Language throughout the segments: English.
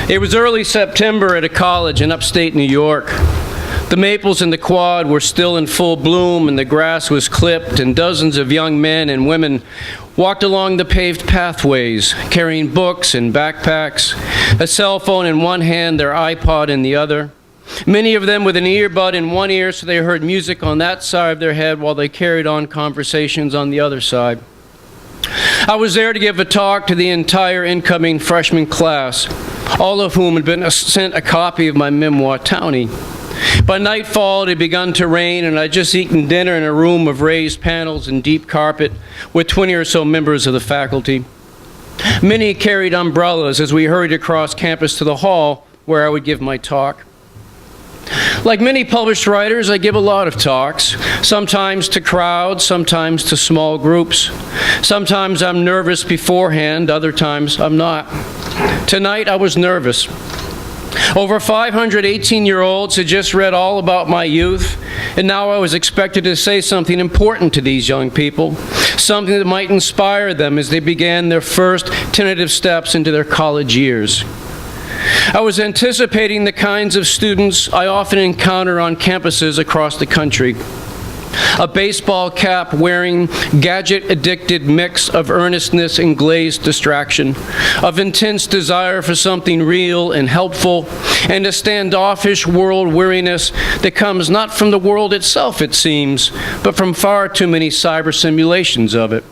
It was early September at a college in upstate New York. The maples in the quad were still in full bloom, and the grass was clipped, and dozens of young men and women walked along the paved pathways, carrying books and backpacks, a cell phone in one hand, their iPod in the other. Many of them with an earbud in one ear so they heard music on that side of their head while they carried on conversations on the other side. I was there to give a talk to the entire incoming freshman class, all of whom had been sent a copy of my memoir, Townie. By nightfall, it had begun to rain, and I'd just eaten dinner in a room of raised panels and deep carpet with 20 or so members of the faculty. Many carried umbrellas as we hurried across campus to the hall where I would give my talk. Like many published writers, I give a lot of talks, sometimes to crowds, sometimes to small groups. Sometimes I'm nervous beforehand, other times I'm not. Tonight I was nervous. Over 500 18-year-olds had just read all about my youth, and now I was expected to say something important to these young people, something that might inspire them as they began their first tentative steps into their college years. I was anticipating the kinds of students I often encounter on campuses across the country. A baseball cap wearing, gadget-addicted mix of earnestness and glazed distraction, of intense desire for something real and helpful, and a standoffish world weariness that comes not from the world itself, it seems, but from far too many cyber simulations of it.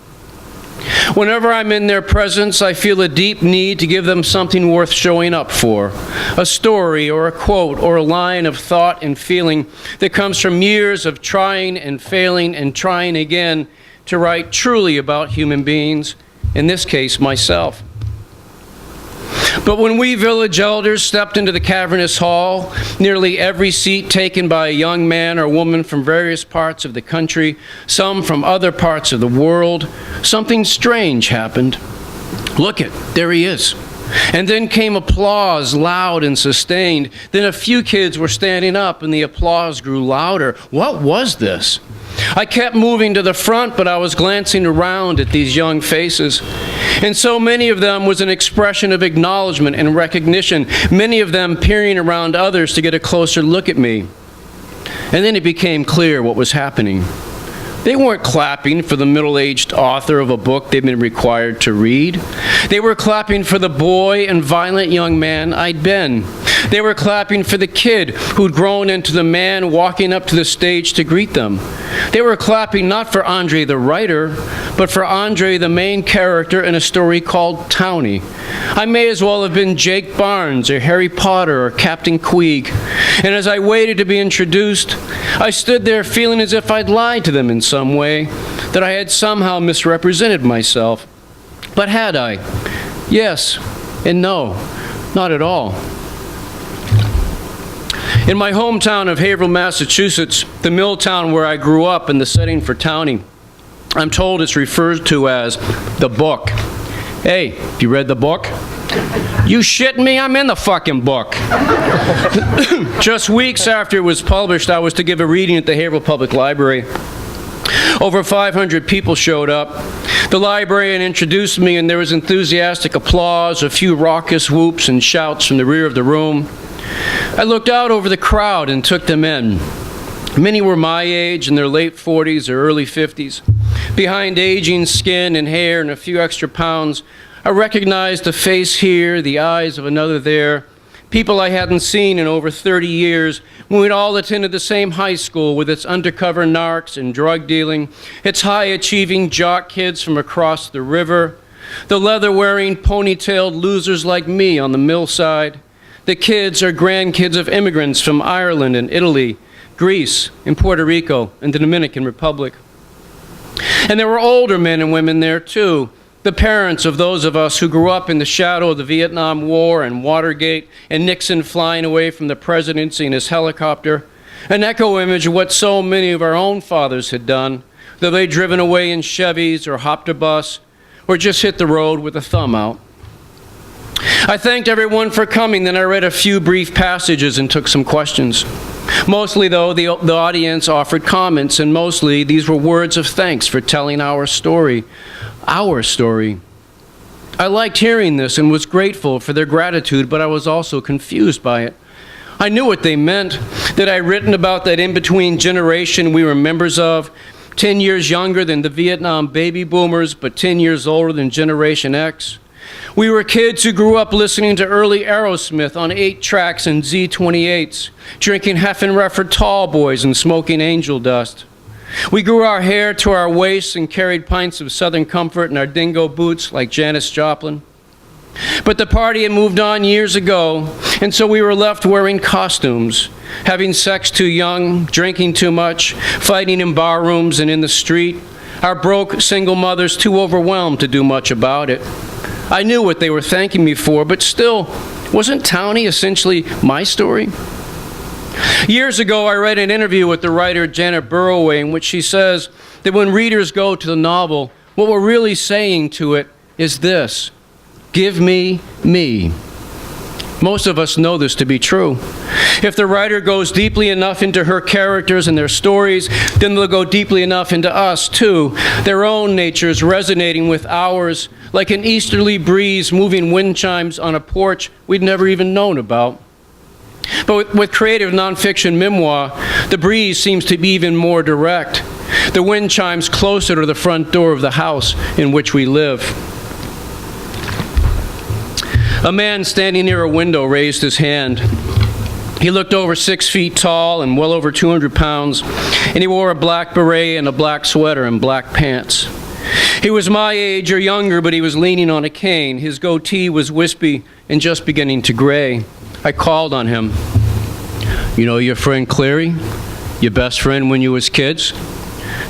Whenever I'm in their presence, I feel a deep need to give them something worth showing up for, a story or a quote or a line of thought and feeling that comes from years of trying and failing and trying again to write truly about human beings, in this case, myself. But when we village elders stepped into the cavernous hall, nearly every seat taken by a young man or woman from various parts of the country, some from other parts of the world, something strange happened. Look it, there he is. And then came applause, loud and sustained. Then a few kids were standing up and the applause grew louder. What was this? I kept moving to the front, but I was glancing around at these young faces. And so many of them was an expression of acknowledgement and recognition, many of them peering around others to get a closer look at me. And then it became clear what was happening. They weren't clapping for the middle-aged author of a book they'd been required to read. They were clapping for the boy and violent young man I'd been. They were clapping for the kid who'd grown into the man walking up to the stage to greet them. They were clapping not for Andre the writer, but for Andre the main character in a story called Townie. I may as well have been Jake Barnes or Harry Potter or Captain Queeg. And as I waited to be introduced, I stood there feeling as if I'd lied to them in some way, that I had somehow misrepresented myself. But had I? Yes and no, not at all. In my hometown of Haverhill, Massachusetts, the mill town where I grew up and the setting for Townie, I'm told it's referred to as the book. Hey, have you read the book? You shitting me? I'm in the fucking book. Just weeks after it was published, I was to give a reading at the Haverhill Public Library. Over 500 people showed up. The librarian introduced me, and there was enthusiastic applause, a few raucous whoops and shouts from the rear of the room. I looked out over the crowd and took them in. Many were my age, in their late 40s or early 50s. Behind aging skin and hair and a few extra pounds, I recognized the face here, the eyes of another there, people I hadn't seen in over 30 years when we'd all attended the same high school with its undercover narcs and drug dealing, its high-achieving jock kids from across the river, the leather-wearing, ponytailed losers like me on the mill side, the kids or grandkids of immigrants from Ireland and Italy, Greece and Puerto Rico and the Dominican Republic. And there were older men and women there too, the parents of those of us who grew up in the shadow of the Vietnam War and Watergate and Nixon flying away from the presidency in his helicopter, an echo image of what so many of our own fathers had done, though they'd driven away in Chevys or hopped a bus or just hit the road with a thumb out. I thanked everyone for coming, then I read a few brief passages and took some questions. Mostly, though, the audience offered comments, and mostly these were words of thanks for telling our story. Our story. I liked hearing this and was grateful for their gratitude, but I was also confused by it. I knew what they meant, that I'd written about that in-between generation we were members of, 10 years younger than the Vietnam baby boomers, but 10 years older than Generation X. We were kids who grew up listening to early Aerosmith on 8-tracks and Z28s, drinking Heffenreffer tall boys and smoking angel dust. We grew our hair to our waists and carried pints of Southern Comfort in our dingo boots like Janis Joplin. But the party had moved on years ago, and so we were left wearing costumes, having sex too young, drinking too much, fighting in bar rooms and in the street, our broke single mothers too overwhelmed to do much about it. I knew what they were thanking me for, but still, wasn't Townie essentially my story? Years ago, I read an interview with the writer Janet Burroway in which she says that when readers go to the novel, what we're really saying to it is this: give me me. Most of us know this to be true. If the writer goes deeply enough into her characters and their stories, then they'll go deeply enough into us, too, their own natures resonating with ours, like an easterly breeze moving wind chimes on a porch we'd never even known about. But with creative nonfiction memoir, the breeze seems to be even more direct. The wind chimes closer to the front door of the house in which we live. A man standing near a window raised his hand. He looked over 6 feet tall and well over 200 pounds, and he wore a black beret and a black sweater and black pants. He was my age or younger, but he was leaning on a cane. His goatee was wispy and just beginning to gray. I called on him. "You know your friend Cleary? Your best friend when you was kids?"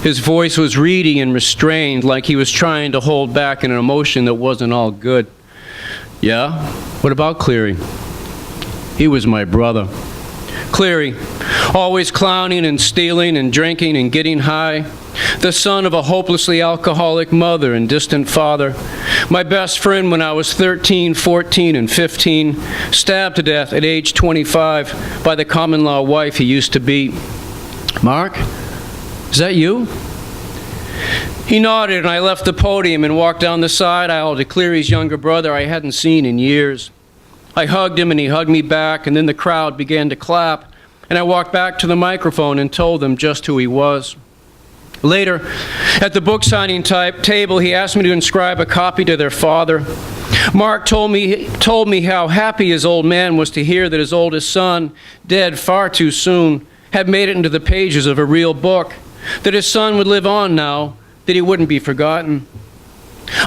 His voice was reedy and restrained, like he was trying to hold back an emotion that wasn't all good. "Yeah? What about Cleary?" "He was my brother." Cleary, always clowning and stealing and drinking and getting high, the son of a hopelessly alcoholic mother and distant father, my best friend when I was 13, 14, and 15, stabbed to death at age 25 by the common-law wife he used to beat. "Mark, is that you?" He nodded, and I left the podium and walked down the side aisle to Cleary's younger brother I hadn't seen in years. I hugged him, and he hugged me back, and then the crowd began to clap, and I walked back to the microphone and told them just who he was. Later, at the book signing table, he asked me to inscribe a copy to their father. Mark told me how happy his old man was to hear that his oldest son, dead far too soon, had made it into the pages of a real book, that his son would live on now, that he wouldn't be forgotten.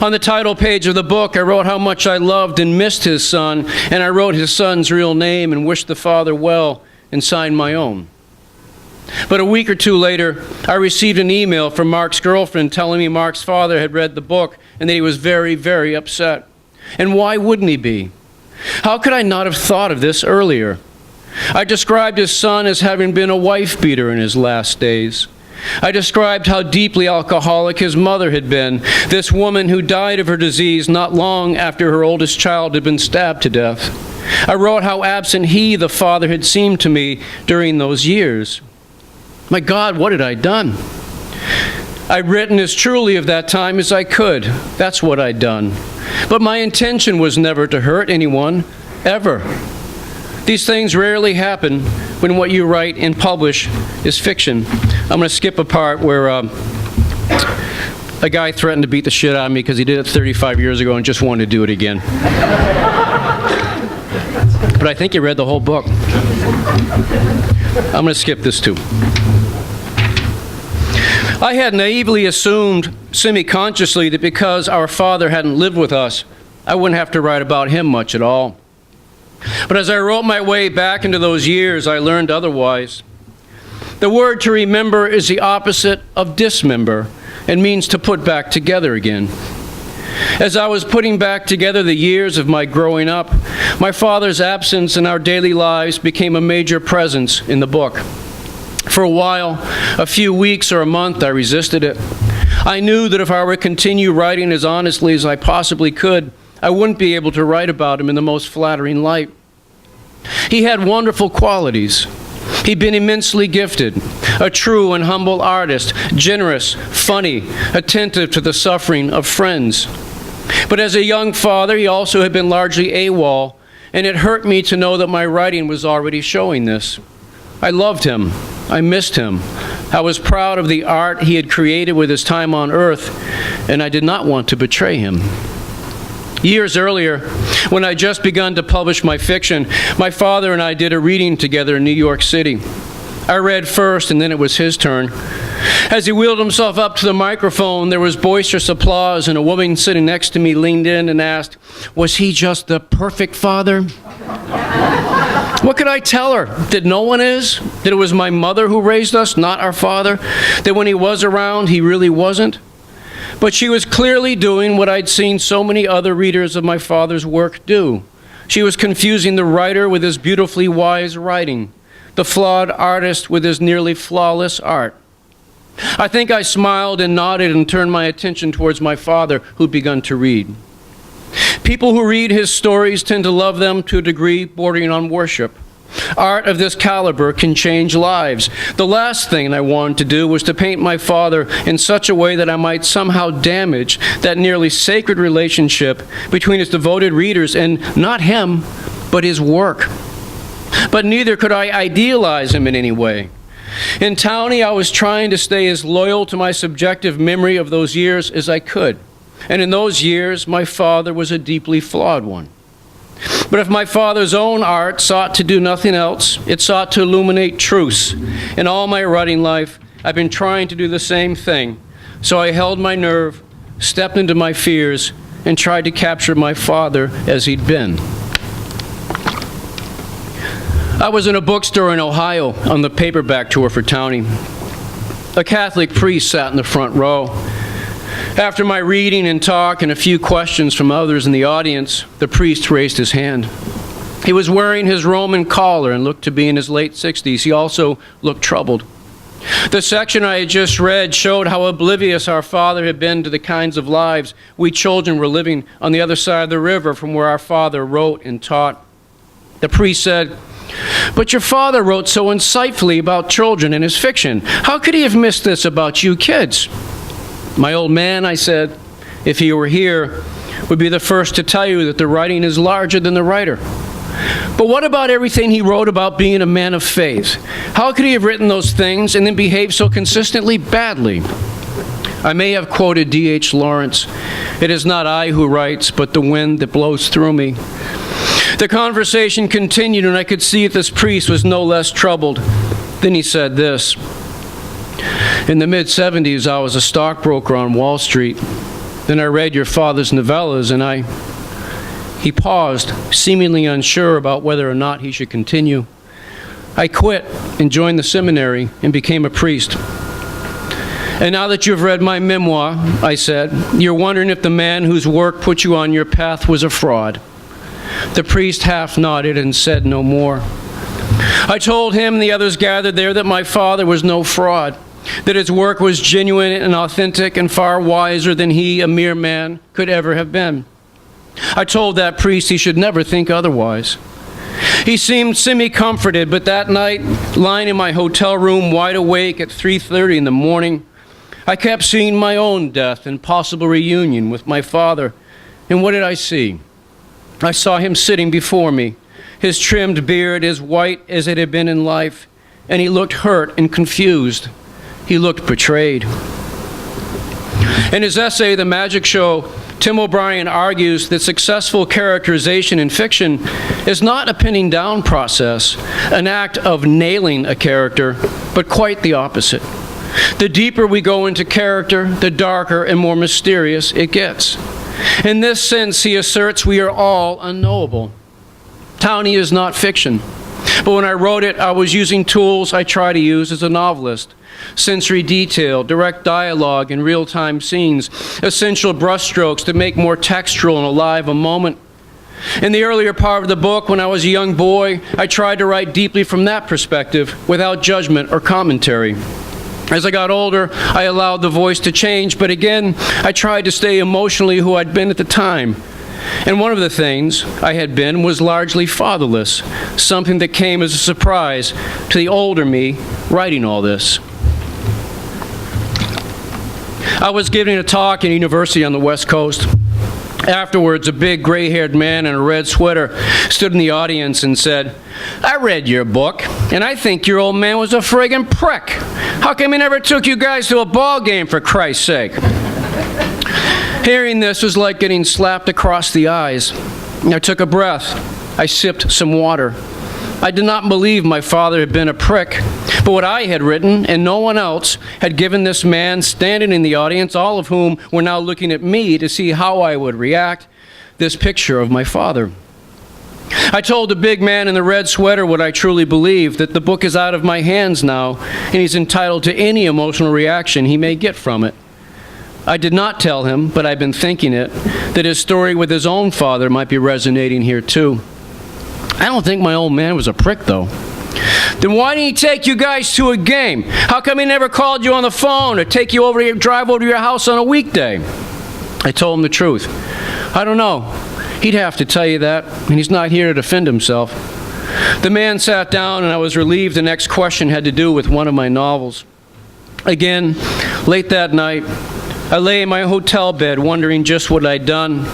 On the title page of the book, I wrote how much I loved and missed his son, and I wrote his son's real name and wished the father well and signed my own. But a week or two later, I received an email from Mark's girlfriend telling me Mark's father had read the book and that he was very, very upset. And why wouldn't he be? How could I not have thought of this earlier? I described his son as having been a wife-beater in his last days. I described how deeply alcoholic his mother had been, this woman who died of her disease not long after her oldest child had been stabbed to death. I wrote how absent he, the father, had seemed to me during those years. My God, what had I done? I'd written as truly of that time as I could. That's what I'd done. But my intention was never to hurt anyone, ever. These things rarely happen when what you write and publish is fiction. I'm going to skip a part where a guy threatened to beat the shit out of me because he did it 35 years ago and just wanted to do it again. But I think he read the whole book. I'm going to skip this too. I had naively assumed, semi-consciously, that because our father hadn't lived with us, I wouldn't have to write about him much at all. But as I wrote my way back into those years, I learned otherwise. The word to remember is the opposite of dismember and means to put back together again. As I was putting back together the years of my growing up, my father's absence in our daily lives became a major presence in the book. For a while, a few weeks or a month, I resisted it. I knew that if I were to continue writing as honestly as I possibly could, I wouldn't be able to write about him in the most flattering light. He had wonderful qualities. He'd been immensely gifted, a true and humble artist, generous, funny, attentive to the suffering of friends. But as a young father, he also had been largely AWOL, and it hurt me to know that my writing was already showing this. I loved him. I missed him. I was proud of the art he had created with his time on Earth, and I did not want to betray him. Years earlier, when I just begun to publish my fiction, my father and I did a reading together in New York City. I read first, and then it was his turn. As he wheeled himself up to the microphone, there was boisterous applause, and a woman sitting next to me leaned in and asked, "Was he just the perfect father?" What could I tell her? That no one is? That it was my mother who raised us, not our father? That when he was around, he really wasn't? But she was clearly doing what I'd seen so many other readers of my father's work do. She was confusing the writer with his beautifully wise writing, the flawed artist with his nearly flawless art. I think I smiled and nodded and turned my attention towards my father, who'd begun to read. People who read his stories tend to love them to a degree bordering on worship. Art of this caliber can change lives. The last thing I wanted to do was to paint my father in such a way that I might somehow damage that nearly sacred relationship between his devoted readers and not him, but his work. But neither could I idealize him in any way. In Townie, I was trying to stay as loyal to my subjective memory of those years as I could. And in those years, my father was a deeply flawed one. But if my father's own art sought to do nothing else, it sought to illuminate truths. In all my writing life, I've been trying to do the same thing. So I held my nerve, stepped into my fears, and tried to capture my father as he'd been. I was in a bookstore in Ohio on the paperback tour for Townie. A Catholic priest sat in the front row. After my reading and talk and a few questions from others in the audience, the priest raised his hand. He was wearing his Roman collar and looked to be in his late 60s. He also looked troubled. The section I had just read showed how oblivious our father had been to the kinds of lives we children were living on the other side of the river from where our father wrote and taught. The priest said, "But your father wrote so insightfully about children in his fiction. How could he have missed this about you kids?" "My old man," I said, "if he were here, would be the first to tell you that the writing is larger than the writer. But what about everything he wrote about being a man of faith? How could he have written those things and then behave so consistently badly?" I may have quoted D.H. Lawrence, "It is not I who writes, but the wind that blows through me." The conversation continued, and I could see that this priest was no less troubled. Then he said this, "In the mid-'70s, I was a stockbroker on Wall Street. Then I read your father's novellas, and He paused, seemingly unsure about whether or not he should continue. "I quit and joined the seminary and became a priest. And now that you've read my memoir," I said, "you're wondering if the man whose work put you on your path was a fraud." The priest half nodded and said no more. I told him and the others gathered there that my father was no fraud, that his work was genuine and authentic and far wiser than he, a mere man, could ever have been. I told that priest he should never think otherwise. He seemed semi-comforted, but that night, lying in my hotel room wide awake at 3:30 in the morning, I kept seeing my own death and possible reunion with my father. And what did I see? I saw him sitting before me, his trimmed beard as white as it had been in life, and he looked hurt and confused. He looked betrayed. In his essay, The Magic Show, Tim O'Brien argues that successful characterization in fiction is not a pinning down process, an act of nailing a character, but quite the opposite. The deeper we go into character, the darker and more mysterious it gets. In this sense, he asserts we are all unknowable. Townie is not fiction, but when I wrote it, I was using tools I try to use as a novelist. Sensory detail, direct dialogue, and real-time scenes, essential brushstrokes to make more textural and alive a moment. In the earlier part of the book, when I was a young boy, I tried to write deeply from that perspective, without judgment or commentary. As I got older, I allowed the voice to change, but again, I tried to stay emotionally who I'd been at the time. And one of the things I had been was largely fatherless, something that came as a surprise to the older me writing all this. I was giving a talk at a university on the West Coast. Afterwards, a big gray-haired man in a red sweater stood in the audience and said, "I read your book, and I think your old man was a friggin' prick. How come he never took you guys to a ball game, for Christ's sake?" Hearing this was like getting slapped across the eyes. I took a breath. I sipped some water. I did not believe my father had been a prick, but what I had written and no one else had given this man standing in the audience, all of whom were now looking at me to see how I would react, this picture of my father. I told the big man in the red sweater what I truly believe, that the book is out of my hands now, and he's entitled to any emotional reaction he may get from it. I did not tell him, but I've been thinking it, that his story with his own father might be resonating here too. I don't think my old man was a prick, though. Then why didn't he take you guys to a game? How come he never called you on the phone or drive over to your house on a weekday? I told him the truth. I don't know. He'd have to tell you that, and he's not here to defend himself. The man sat down, and I was relieved the next question had to do with one of my novels. Again, late that night, I lay in my hotel bed wondering just what I'd done.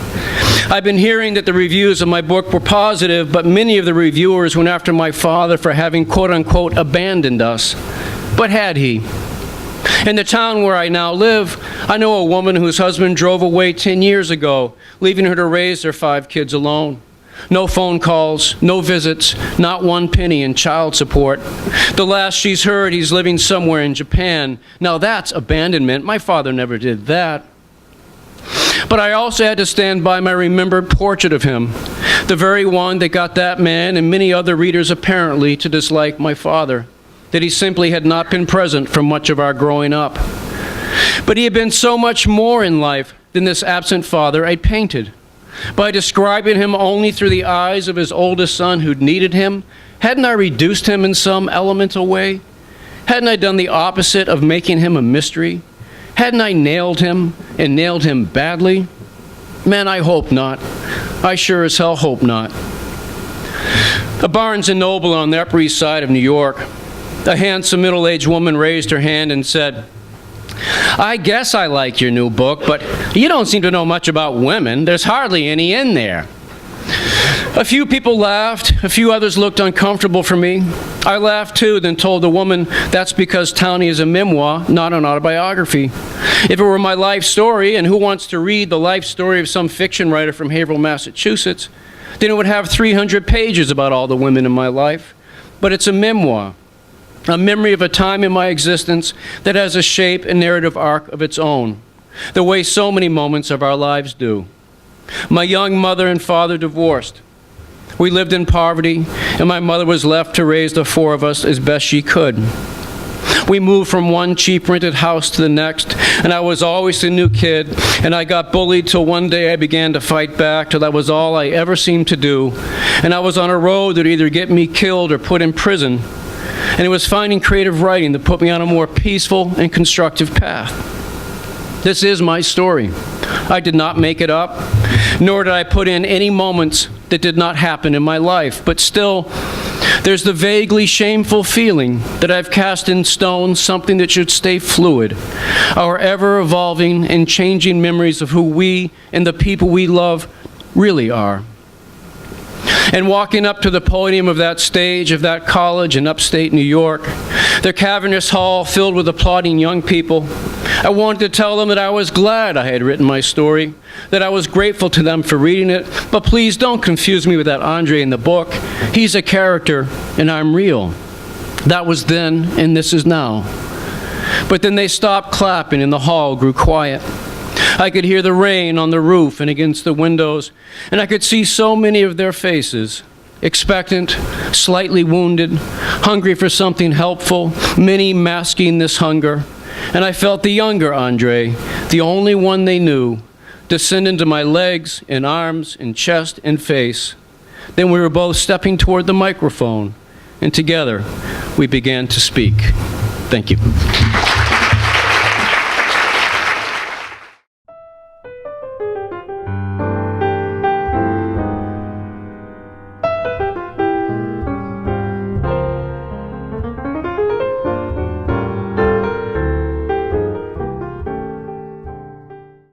I've been hearing that the reviews of my book were positive, but many of the reviewers went after my father for having quote-unquote abandoned us. But had he? In the town where I now live, I know a woman whose husband drove away 10 years ago, leaving her to raise their 5 kids alone. No phone calls, no visits, not one penny in child support. The last she's heard, he's living somewhere in Japan. Now that's abandonment. My father never did that. But I also had to stand by my remembered portrait of him, the very one that got that man and many other readers apparently to dislike my father, that he simply had not been present for much of our growing up. But he had been so much more in life than this absent father I'd painted. By describing him only through the eyes of his oldest son who'd needed him, hadn't I reduced him in some elemental way? Hadn't I done the opposite of making him a mystery? Hadn't I nailed him, and nailed him badly? Man, I hope not. I sure as hell hope not. A Barnes & Noble on the Upper East Side of New York. A handsome middle-aged woman raised her hand and said, "I guess I like your new book, but you don't seem to know much about women. There's hardly any in there." A few people laughed. A few others looked uncomfortable for me. I laughed too, then told the woman that's because Townie is a memoir, not an autobiography. If it were my life story, and who wants to read the life story of some fiction writer from Haverhill, Massachusetts, then it would have 300 pages about all the women in my life. But it's a memoir, a memory of a time in my existence that has a shape and narrative arc of its own, the way so many moments of our lives do. My young mother and father divorced. We lived in poverty, and my mother was left to raise the 4 of us as best she could. We moved from one cheap rented house to the next, and I was always the new kid, and I got bullied till one day I began to fight back till that was all I ever seemed to do, and I was on a road that would either get me killed or put in prison, and it was finding creative writing that put me on a more peaceful and constructive path. This is my story. I did not make it up, nor did I put in any moments that did not happen in my life, but still, there's the vaguely shameful feeling that I've cast in stone something that should stay fluid, our ever-evolving and changing memories of who we and the people we love really are. And walking up to the podium of that stage of that college in upstate New York, their cavernous hall filled with applauding young people, I wanted to tell them that I was glad I had written my story, that I was grateful to them for reading it, but please don't confuse me with that Andre in the book. He's a character, and I'm real. That was then, and this is now. But then they stopped clapping, and the hall grew quiet. I could hear the rain on the roof and against the windows, and I could see so many of their faces, expectant, slightly wounded, hungry for something helpful, many masking this hunger. And I felt the younger Andre, the only one they knew, descend into my legs and arms and chest and face. Then we were both stepping toward the microphone, and together we began to speak. Thank you.